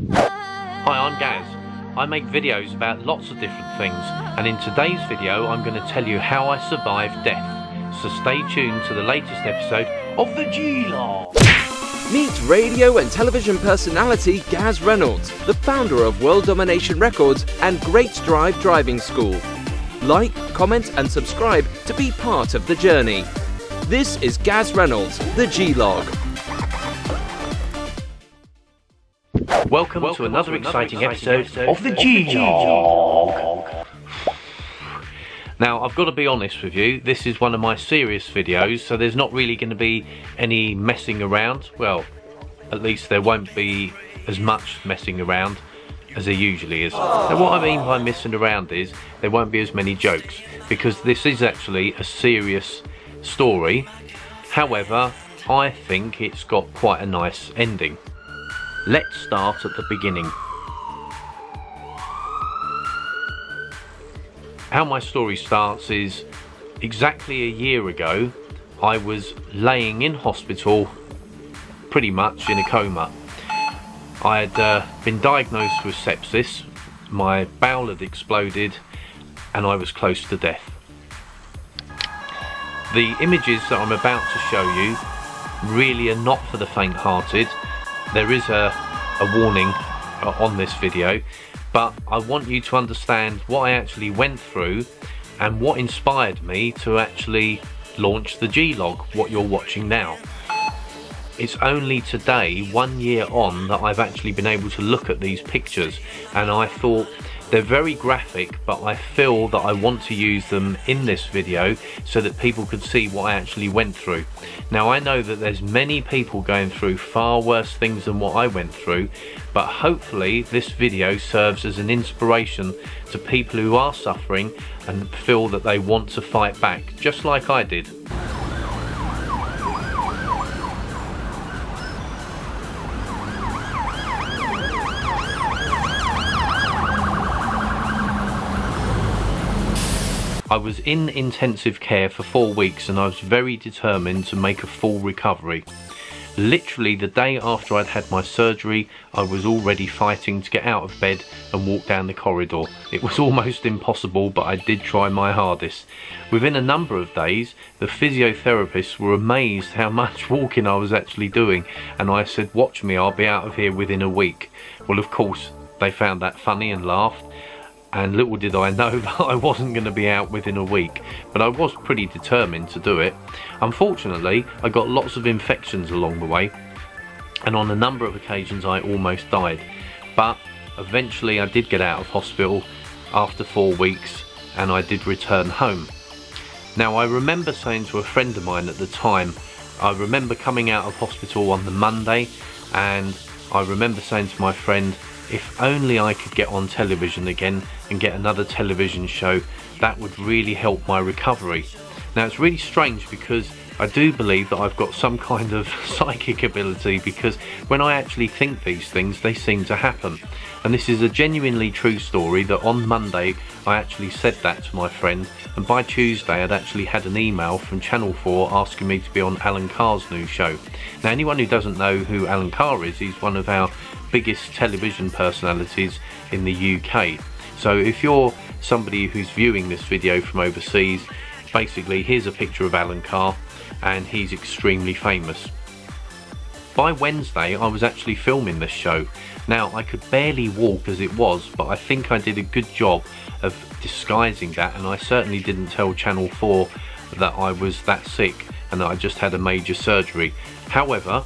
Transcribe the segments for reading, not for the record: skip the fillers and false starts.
Hi, I'm Gaz. I make videos about lots of different things, and in today's video I'm going to tell you how I survived death. So stay tuned to the latest episode of the G-Log. Meet radio and television personality Gaz Reynolds, the founder of World Domination Records and Great Drive Driving School. Like, comment and subscribe to be part of the journey. This is Gaz Reynolds, the G-Log. Welcome to another exciting episode of the G-Log. Now, I've got to be honest with you, this is one of my serious videos, so there's not really going to be any messing around. Well, at least there won't be as much messing around as there usually is. Now, what I mean by messing around is there won't be as many jokes, because this is actually a serious story. However, I think it's got quite a nice ending. Let's start at the beginning. How my story starts is exactly a year ago. I was laying in hospital, pretty much in a coma. I had been diagnosed with sepsis, my bowel had exploded, and I was close to death. The images that I'm about to show you really are not for the faint-hearted. There is a warning on this video, but I want you to understand what I actually went through and what inspired me to actually launch the G-Log, what you're watching now. It's only today, 1 year on, that I've actually been able to look at these pictures, and I thought they're very graphic, but I feel that I want to use them in this video so that people could see what I actually went through. Now, I know that there's many people going through far worse things than what I went through, but hopefully this video serves as an inspiration to people who are suffering and feel that they want to fight back, just like I did. I was in intensive care for 4 weeks and I was very determined to make a full recovery. Literally the day after I'd had my surgery, I was already fighting to get out of bed and walk down the corridor. It was almost impossible, but I did try my hardest. Within a number of days, the physiotherapists were amazed how much walking I was actually doing, and I said, "Watch me, I'll be out of here within a week." Well, of course, they found that funny and laughed. And little did I know that I wasn't going to be out within a week, but I was pretty determined to do it. Unfortunately, I got lots of infections along the way, and on a number of occasions I almost died. But eventually I did get out of hospital after 4 weeks, and I did return home. Now, I remember saying to a friend of mine at the time, I remember coming out of hospital on the Monday, and I remember saying to my friend, if only I could get on television again and get another television show, that would really help my recovery. Now, it's really strange because I do believe that I've got some kind of psychic ability, because when I actually think these things, they seem to happen. And this is a genuinely true story, that on Monday I actually said that to my friend, and by Tuesday I'd actually had an email from Channel 4 asking me to be on Alan Carr's new show. Now, anyone who doesn't know who Alan Carr is, he's one of our biggest television personalities in the UK. So if you're somebody who's viewing this video from overseas, basically here's a picture of Alan Carr, and he's extremely famous. By Wednesday I was actually filming this show. Now, I could barely walk as it was, but I think I did a good job of disguising that, and I certainly didn't tell Channel 4 that I was that sick and that I just had a major surgery. However,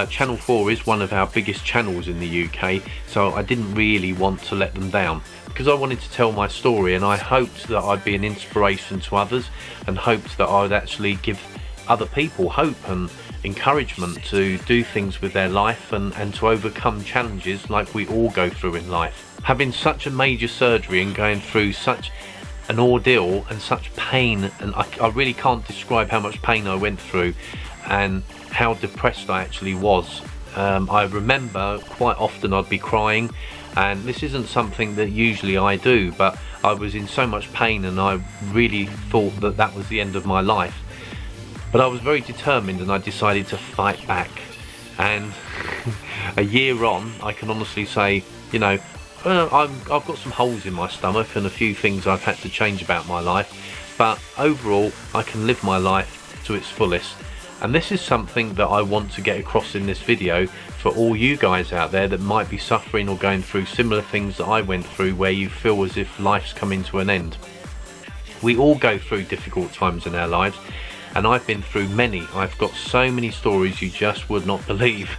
Channel 4 is one of our biggest channels in the UK, so I didn't really want to let them down, because I wanted to tell my story, and I hoped that I'd be an inspiration to others, and hoped that I'd actually give other people hope and encouragement to do things with their life and to overcome challenges like we all go through in life. Having such a major surgery and going through such an ordeal and such pain, and I really can't describe how much pain I went through and how depressed I actually was. I remember quite often I'd be crying, and this isn't something that usually I do, but I was in so much pain and I really thought that that was the end of my life. But I was very determined, and I decided to fight back. And a year on, I can honestly say, you know, I've got some holes in my stomach and a few things I've had to change about my life, but overall I can live my life to its fullest. And this is something that I want to get across in this video for all you guys out there that might be suffering or going through similar things that I went through, where you feel as if life's coming to an end. We all go through difficult times in our lives, and I've been through many. I've got so many stories you just would not believe.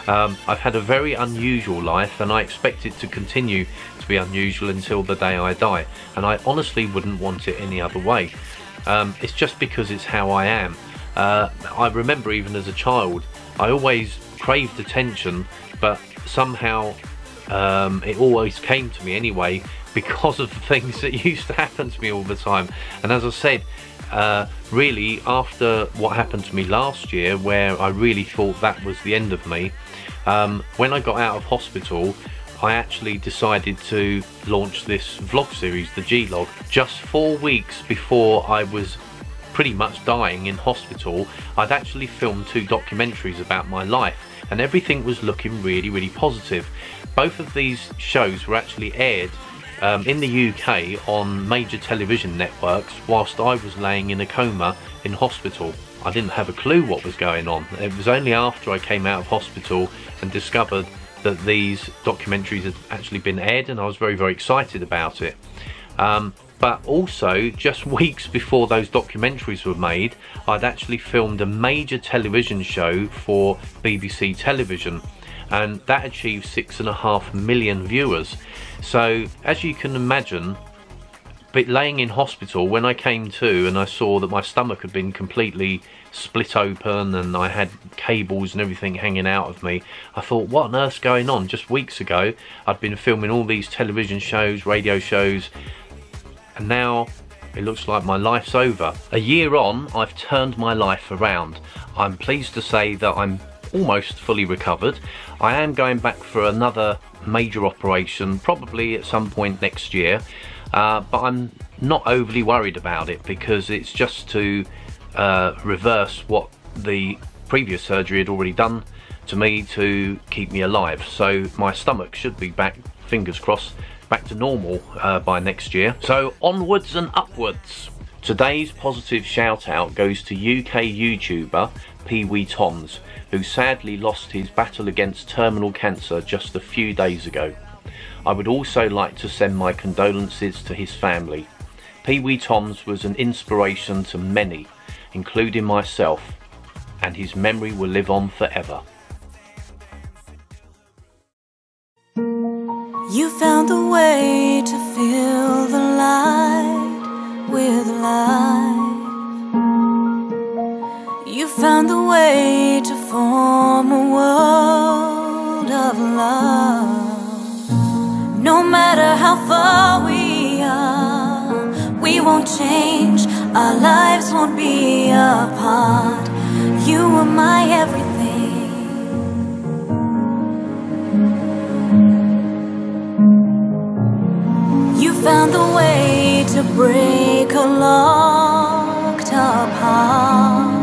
I've had a very unusual life, and I expect it to continue to be unusual until the day I die, and I honestly wouldn't want it any other way. It's just because it's how I am. I remember even as a child, I always craved attention, but somehow it always came to me anyway, because of the things that used to happen to me all the time. And as I said, really after what happened to me last year, where I really thought that was the end of me, when I got out of hospital, I actually decided to launch this vlog series, the G-Log. Just 4 weeks before I was pretty much dying in hospital, I'd actually filmed 2 documentaries about my life, and everything was looking really, really positive. Both of these shows were actually aired in the UK on major television networks whilst I was laying in a coma in hospital. I didn't have a clue what was going on. It was only after I came out of hospital and discovered that these documentaries had actually been aired, and I was very, very excited about it. But also, just weeks before those documentaries were made, I'd actually filmed a major television show for BBC television, and that achieved 6.5 million viewers. So as you can imagine, but laying in hospital, when I came to and I saw that my stomach had been completely split open and I had cables and everything hanging out of me, I thought, what on earth's going on? Just weeks ago I'd been filming all these television shows, radio shows, and now it looks like my life's over. A year on, I've turned my life around. I'm pleased to say that I'm almost fully recovered. I am going back for another major operation, probably at some point next year, but I'm not overly worried about it, because it's just to reverse what the previous surgery had already done to me to keep me alive. So my stomach should be back, fingers crossed, back to normal by next year. So onwards and upwards. Today's positive shout out goes to UK YouTuber Peeweetoms, who sadly lost his battle against terminal cancer just a few days ago. I would also like to send my condolences to his family. Peeweetoms was an inspiration to many, including myself, and his memory will live on forever. You found the way to fill the light with life. You found the way to form a world of love. No matter how far we are, we won't change, our lives won't be apart. You were my everything. You found the way to break a locked up heart.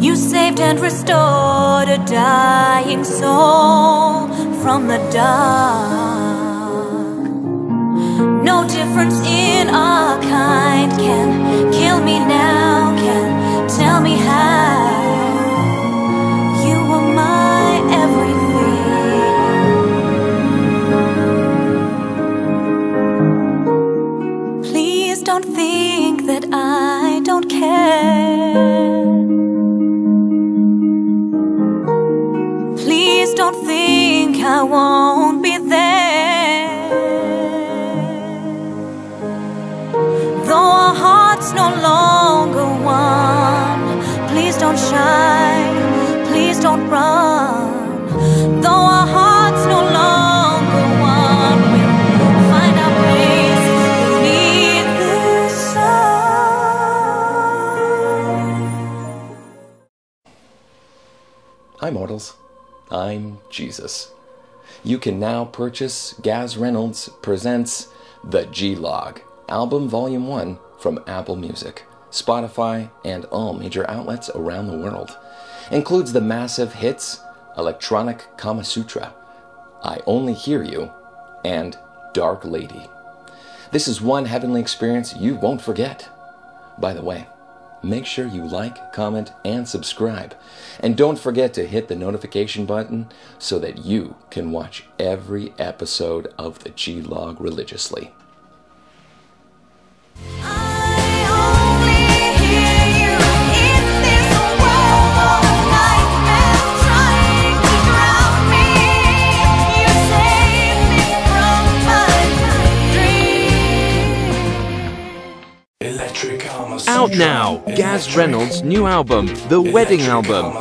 You saved and restored a dying soul from the dark. No difference in our kind can kill me now, can tell me how. You were my everything. Please don't think that I don't care. Please don't think I won't be there. Though our hearts no longer one, please don't shy, please don't run. Though our hearts no longer one, we'll find our place beneath the sun. Hi mortals, I'm Jesus. You can now purchase Gaz Reynolds Presents The G-Log, Album Volume 1 from Apple Music, Spotify, and all major outlets around the world. includes the massive hits Electronic Kama Sutra, I Only Hear You, and Dark Lady. This is one heavenly experience you won't forget. By the way, make sure you like, comment, and subscribe. And don't forget to hit the notification button so that you can watch every episode of the G-Log religiously. Out now, Gaz Reynolds' new album, The Wedding Album,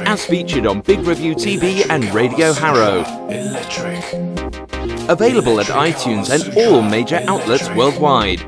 as featured on Big Review TV and Radio Harrow. Available at iTunes and all major outlets worldwide.